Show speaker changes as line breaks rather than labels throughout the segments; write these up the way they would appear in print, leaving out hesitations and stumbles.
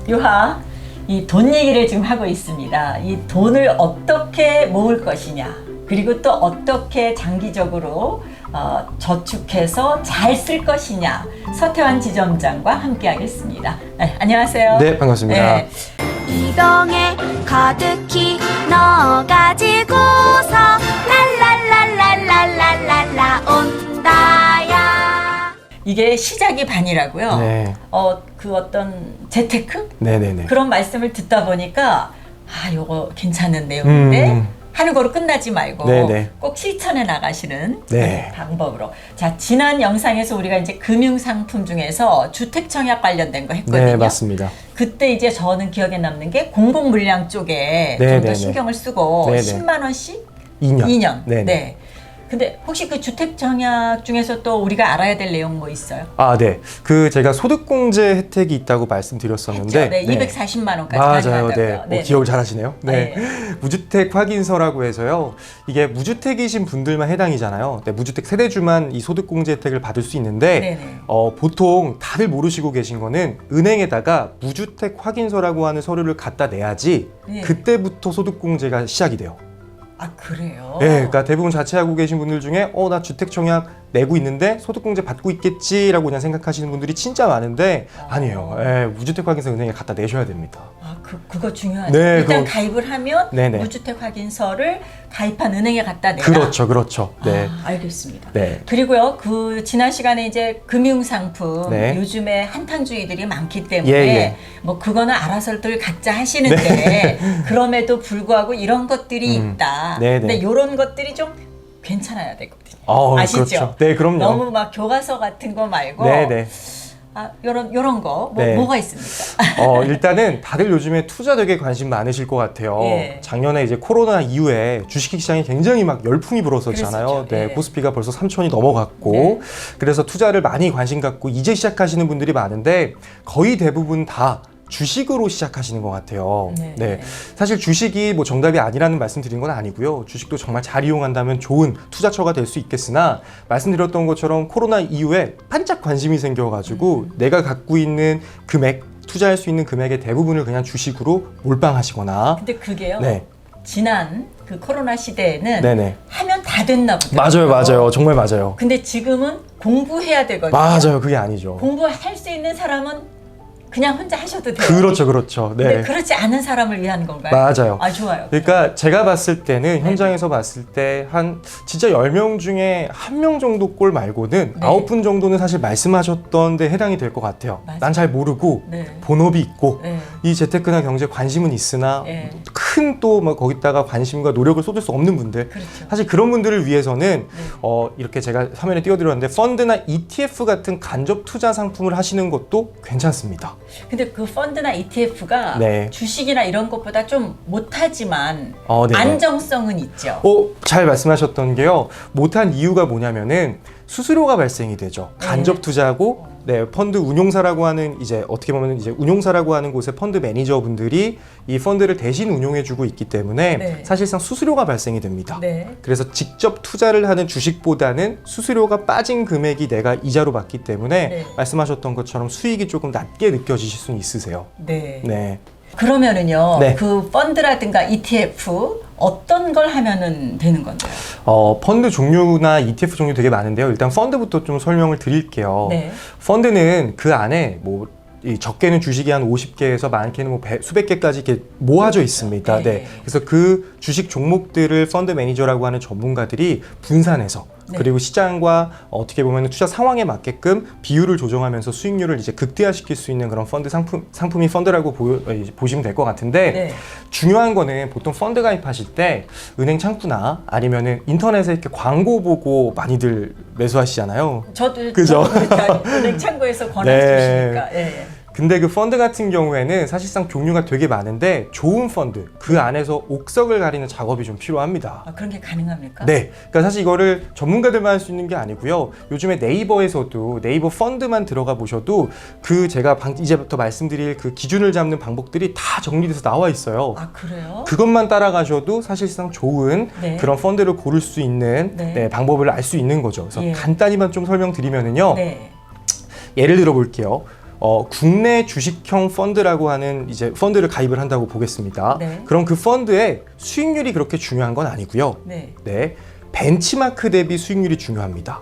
유하, 이 돈 얘기를 지금 하고 있습니다. 이 돈을 어떻게 모을 것이냐, 그리고 또 어떻게 장기적으로 저축해서 잘 쓸 것이냐, 서태환 지점장과 함께 하겠습니다. 네, 안녕하세요.
네, 반갑습니다. 네.
이 병에 가득히 넣어가지고서 랄랄랄랄랄랄랄라 온다야.
이게 시작이 반이라고요.
네.
그 어떤 재테크?
네네네.
그런 말씀을 듣다 보니까 요거 괜찮은 내용인데 하는 거로 끝나지 말고
네네.
꼭 실천해 나가시는
네.
방법으로. 자, 지난 영상에서 우리가 이제 금융상품 중에서 주택청약 관련된 거 했거든요.
네, 맞습니다.
그때 이제 저는 기억에 남는 게 공공물량 쪽에 좀 더 신경을 쓰고
네네.
10만 원씩
2년.
네네. 네. 근데 혹시 그 주택청약 중에서 또 우리가 알아야 될 내용 뭐 있어요?
네. 제가 소득공제 혜택이 있다고 말씀드렸었는데.
했죠? 네, 240만 원까지
맞아요.
가능하다고요.
네. 기억을 잘 하시네요. 네.
네.
무주택 확인서라고 해서요. 이게 무주택이신 분들만 해당이잖아요. 네, 무주택 세대주만 이 소득공제 혜택을 받을 수 있는데
네네.
보통 다들 모르시고 계신 거는 은행에다가 무주택 확인서라고 하는 서류를 갖다 내야지
네.
그때부터 소득공제가 시작이 돼요.
아, 그래요?
네, 그러니까 대부분 자취하고 계신 분들 중에 나 주택청약 내고 있는데 소득공제 받고 있겠지라고 그냥 생각하시는 분들이 진짜 많은데 아니에요. 무주택 확인서 은행에 갖다 내셔야 됩니다.
그거 중요하죠.
네,
일단 가입을 하면
네네.
무주택 확인서를 가입한 은행에 갖다 내라.
그렇죠. 네.
알겠습니다.
네.
그리고요, 지난 시간에 이제 금융상품
네.
요즘에 한탕주의들이 많기 때문에
예.
뭐 그거는 알아서들 각자 하시는데 그럼에도 불구하고 이런 것들이 있다.
네네.
근데 이런 것들이 좀 괜찮아야 되거든요. 아시죠?
그렇죠. 네, 그럼요.
너무 막 교과서 같은 거 말고
네네.
요런 거
네.
뭐가 있습니까?
일단은 다들 요즘에 투자 되게 관심 많으실 것 같아요.
예.
작년에 이제 코로나 이후에 주식시장이 굉장히 막 열풍이 불었었잖아요.
그랬었죠.
네,
예.
코스피가 벌써 3천이 넘어갔고
네.
그래서 투자를 많이 관심 갖고 이제 시작하시는 분들이 많은데 거의 대부분 다 주식으로 시작하시는 것 같아요.
네.
사실 주식이 뭐 정답이 아니라는 말씀 드린 건 아니고요. 주식도 정말 잘 이용한다면 좋은 투자처가 될 수 있겠으나 말씀드렸던 것처럼 코로나 이후에 반짝 관심이 생겨가지고 내가 갖고 있는 금액, 투자할 수 있는 금액의 대부분을 그냥 주식으로 몰빵하시거나.
근데 그게요.
네.
지난 그 코로나 시대에는
네네.
하면 다 됐나 보다.
맞아요. 정말 맞아요.
근데 지금은 공부해야 되거든요.
맞아요. 그게 아니죠.
공부할 수 있는 사람은 그냥 혼자 하셔도 돼요.
그렇죠. 네.
근데 그렇지 않은 사람을 위한 건가요?
맞아요.
좋아요.
그러니까 제가 봤을 때는 현장에서 봤을 때 한 진짜 10명 중에 1명 정도 꼴 말고는
네.
9분 정도는 사실 말씀하셨던 데 해당이 될 것 같아요.
맞아요.
난 잘 모르고
네.
본업이 있고
네.
이 재테크나 경제 관심은 있으나
네.
큰 또 막 거기다가 관심과 노력을 쏟을 수 없는 분들.
그렇죠.
사실 그런 분들을 위해서는 이렇게 제가 화면에 띄워드렸는데 펀드나 ETF 같은 간접 투자 상품을 하시는 것도 괜찮습니다.
근데 그 펀드나 ETF가
네.
주식이나 이런 것보다 좀 못하지만
네네.
안정성은 있죠.
잘 말씀하셨던 게요. 못한 이유가 뭐냐면은 수수료가 발생이 되죠. 간접 투자하고 펀드 운용사라고 하는 이제 어떻게 보면 이제 운용사라고 하는 곳의 펀드 매니저분들이 이 펀드를 대신 운용해주고 있기 때문에
네.
사실상 수수료가 발생이 됩니다.
네.
그래서 직접 투자를 하는 주식보다는 수수료가 빠진 금액이 내가 이자로 받기 때문에
네.
말씀하셨던 것처럼 수익이 조금 낮게 느껴지실 수는 있으세요.
네.
네.
그러면은요,
네.
그 펀드라든가 ETF 어떤 걸 하면은 되는 건가요?
펀드 종류나 ETF 종류 되게 많은데요. 일단 펀드부터 좀 설명을 드릴게요.
네.
펀드는 그 안에 이 적게는 주식이 한 50개에서 많게는 수백 개까지 이렇게 모아져 있습니다.
네.
그래서 그 주식 종목들을 펀드 매니저라고 하는 전문가들이 분산해서 그리고 시장과 어떻게 보면 투자 상황에 맞게끔 비율을 조정하면서 수익률을 이제 극대화시킬 수 있는 그런 펀드 상품이 펀드라고 보시면 될 것 같은데 중요한 거는 보통 펀드 가입하실 때 은행 창구나 아니면은 인터넷에 이렇게 광고 보고 많이들 매수하시잖아요.
저도
그죠?
은행 창구에서 권한 주시니까.
근데 그 펀드 같은 경우에는 사실상 종류가 되게 많은데 좋은 펀드 그 안에서 옥석을 가리는 작업이 좀 필요합니다.
그런 게 가능합니까?
네, 그러니까 사실 이거를 전문가들만 할 수 있는 게 아니고요. 요즘에 네이버에서도 네이버 펀드만 들어가 보셔도 그 제가 이제부터 말씀드릴 그 기준을 잡는 방법들이 다 정리돼서 나와 있어요.
그래요?
그것만 따라가셔도 사실상 좋은 그런 펀드를 고를 수 있는 방법을 알 수 있는 거죠. 그래서 간단히만 좀 설명드리면은요. 예를 들어 볼게요. 국내 주식형 펀드라고 하는 이제 펀드를 가입을 한다고 보겠습니다.
네.
그럼 그 펀드의 수익률이 그렇게 중요한 건 아니고요.
네.
네, 벤치마크 대비 수익률이 중요합니다.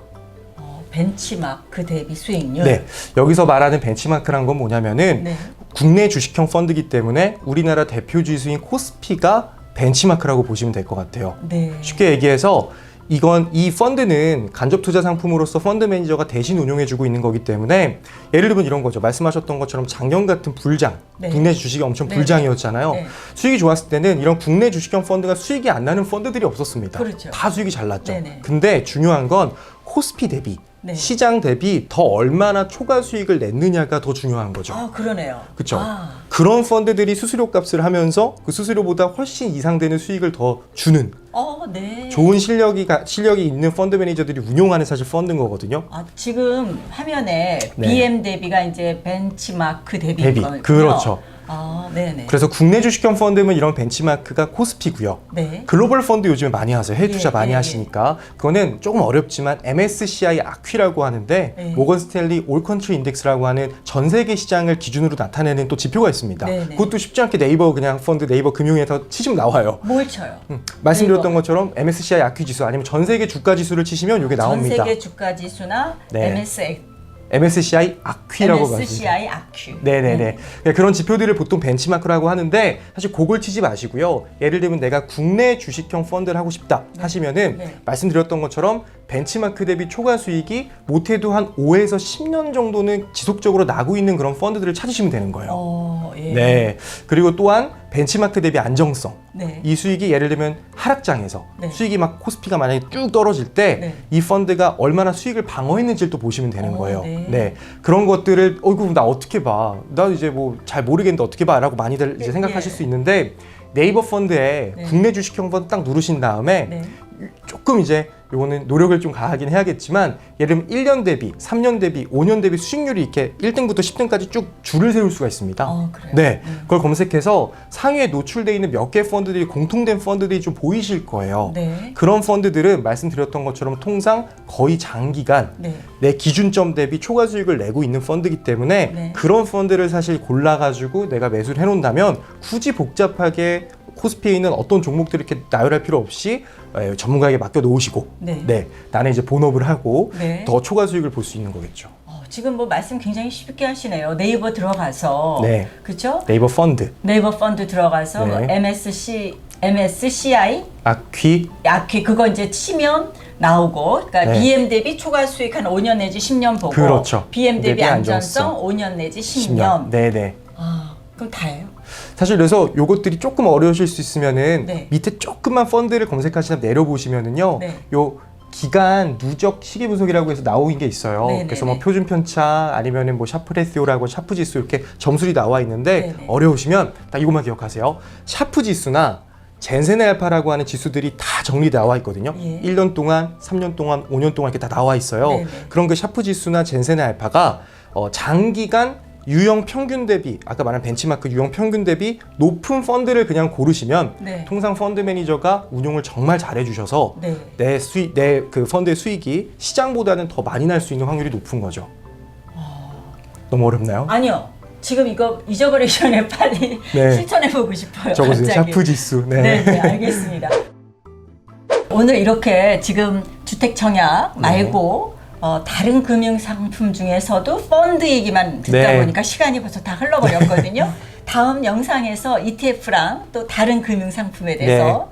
벤치마크 대비 수익률.
네, 여기서 말하는 벤치마크란 건 뭐냐면은
네.
국내 주식형 펀드이기 때문에 우리나라 대표 지수인 코스피가 벤치마크라고 보시면 될 것 같아요.
네.
쉽게 얘기해서 이 펀드는 간접 투자 상품으로서 펀드 매니저가 대신 운용해주고 있는 거기 때문에 예를 들면 이런 거죠. 말씀하셨던 것처럼 작년 같은 불장,
네.
국내 주식이 엄청
네.
불장이었잖아요.
네.
수익이 좋았을 때는 이런 국내 주식형 펀드가 수익이 안 나는 펀드들이 없었습니다.
그렇죠.
다 수익이 잘 났죠.
네네.
근데 중요한 건 코스피 대비,
네.
시장 대비 더 얼마나 초과 수익을 냈느냐가 더 중요한 거죠.
아, 그러네요.
그렇죠.
아,
그런 펀드들이 수수료 값을 하면서 그 수수료보다 훨씬 이상되는 수익을 더 주는
네.
좋은 실력이 있는 펀드 매니저들이 운용하는 사실 펀드인 거거든요.
지금 화면에
네.
BM 대비가 이제 벤치마크 대비인 거군요.
그렇죠.
네네.
그래서 국내 주식형 펀드면 이런 벤치마크가 코스피고요.
네.
글로벌 펀드 요즘에 많이 하세요. 해외 투자
예,
많이
예,
하시니까. 그거는 조금 어렵지만 MSCI 아퀴라고 하는데
예.
모건 스탠리 올 컨트리 인덱스라고 하는 전 세계 시장을 기준으로 나타내는 또 지표가 있습니다.
네, 네.
그것도 쉽지 않게 네이버 그냥 펀드 네이버 금융에서 치시면 나와요.
뭘 쳐요?
말씀드렸던
네이버.
것처럼 MSCI 아퀴 지수 아니면 전 세계 주가 지수를 치시면 이게 나옵니다.
전 세계 주가 지수나
네. MSCI 아퀴라고
MSCI 아퀴.
네네네. 그런 지표들을 보통 벤치마크라고 하는데 사실 그걸 치지 마시고요. 예를 들면 내가 국내 주식형 펀드를 하고 싶다 하시면은
네.
말씀드렸던 것처럼 벤치마크 대비 초과 수익이 못해도 한 5에서 10년 정도는 지속적으로 나고 있는 그런 펀드들을 찾으시면 되는 거예요.
예.
네. 그리고 또한 벤치마크 대비 안정성.
네.
이 수익이 예를 들면 하락장에서
네.
수익이 막 코스피가 만약에 쭉 떨어질 때 이
네.
펀드가 얼마나 수익을 방어했는지를 또 보시면 되는 거예요.
네.
네. 그런 것들을 어이구 나 어떻게 봐. 나 이제 뭐 잘 모르겠는데 어떻게 봐 라고 많이들 이제
네.
생각하실 수 있는데 네이버 펀드에
네.
국내 주식형 펀드 딱 누르신 다음에
네.
조금 이제 요거는 노력을 좀 가하긴 해야겠지만 예를 들면 1년 대비, 3년 대비, 5년 대비 수익률이 이렇게 1등부터 10등까지 쭉 줄을 세울 수가 있습니다.
그래요?
네, 그걸 검색해서 상위에 노출되어 있는 몇 개 펀드들이 공통된 펀드들이 좀 보이실 거예요.
네.
그런 펀드들은 말씀드렸던 것처럼 통상 거의 장기간
네.
내 기준점 대비 초과 수익을 내고 있는 펀드이기 때문에
네.
그런 펀드를 사실 골라가지고 내가 매수를 해놓는다면 굳이 복잡하게 코스피에 있는 어떤 종목들을 이렇게 나열할 필요 없이 전문가에게 맡겨 놓으시고
네.
나는 이제 본업을 하고
네.
더 초과 수익을 볼 수 있는 거겠죠.
지금 뭐 말씀 굉장히 쉽게 하시네요. 네이버 들어가서
네.
그렇죠?
네이버 펀드,
네이버 펀드 들어가서
네.
MSCI
아퀴,
그거 이제 치면 나오고, 그러니까
네.
BM 대비 초과 수익 한 5년 내지 10년 보고,
그렇죠.
BM 대비
대비
안전성 5년 내지 10년.
네네.
그럼 다예요.
사실 그래서 요것들이 조금 어려우실 수 있으면은
네.
밑에 조금만 펀드를 검색하시다 내려보시면은요.
네.
요 기간 누적 시기 분석이라고 해서 나오는 게 있어요.
네네네.
그래서 뭐 표준 편차 아니면은 뭐 샤프 레시오라고 샤프 지수 이렇게 점수들이 나와 있는데
네네.
어려우시면 딱 이것만 기억하세요. 샤프 지수나 젠센 알파라고 하는 지수들이 다 정리돼 나와 있거든요.
예.
1년 동안, 3년 동안, 5년 동안 이렇게 다 나와 있어요.
네네.
그런 그 샤프 지수나 젠센 알파가 장기간 유형 평균 대비, 아까 말한 벤치마크 유형 평균 대비 높은 펀드를 그냥 고르시면
네.
통상 펀드 매니저가 운용을 정말 잘해 주셔서
네.
내 그 펀드의 수익이 시장보다는 더 많이 날 수 있는 확률이 높은 거죠. 너무 어렵나요?
아니요. 지금 이거 잊어버리기 전에 빨리
네.
실천해보고 싶어요.
적어주세요.
갑자기.
샤프 지수.
네, 알겠습니다. 오늘 이렇게 지금 주택 청약 말고 다른 금융 상품 중에서도 펀드 얘기만 듣다
네.
보니까 시간이 벌써 다 흘러버렸거든요. 다음 영상에서 ETF랑 또 다른 금융 상품에 대해서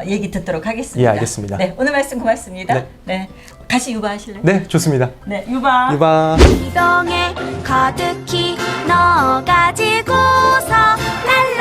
얘기 듣도록 하겠습니다.
예, 알겠습니다.
네, 오늘 말씀 고맙습니다.
네.
네, 같이 유바하실래요?
네, 좋습니다.
네, 유바.
유바.
이동에 가득히 넣어가지고서 랄라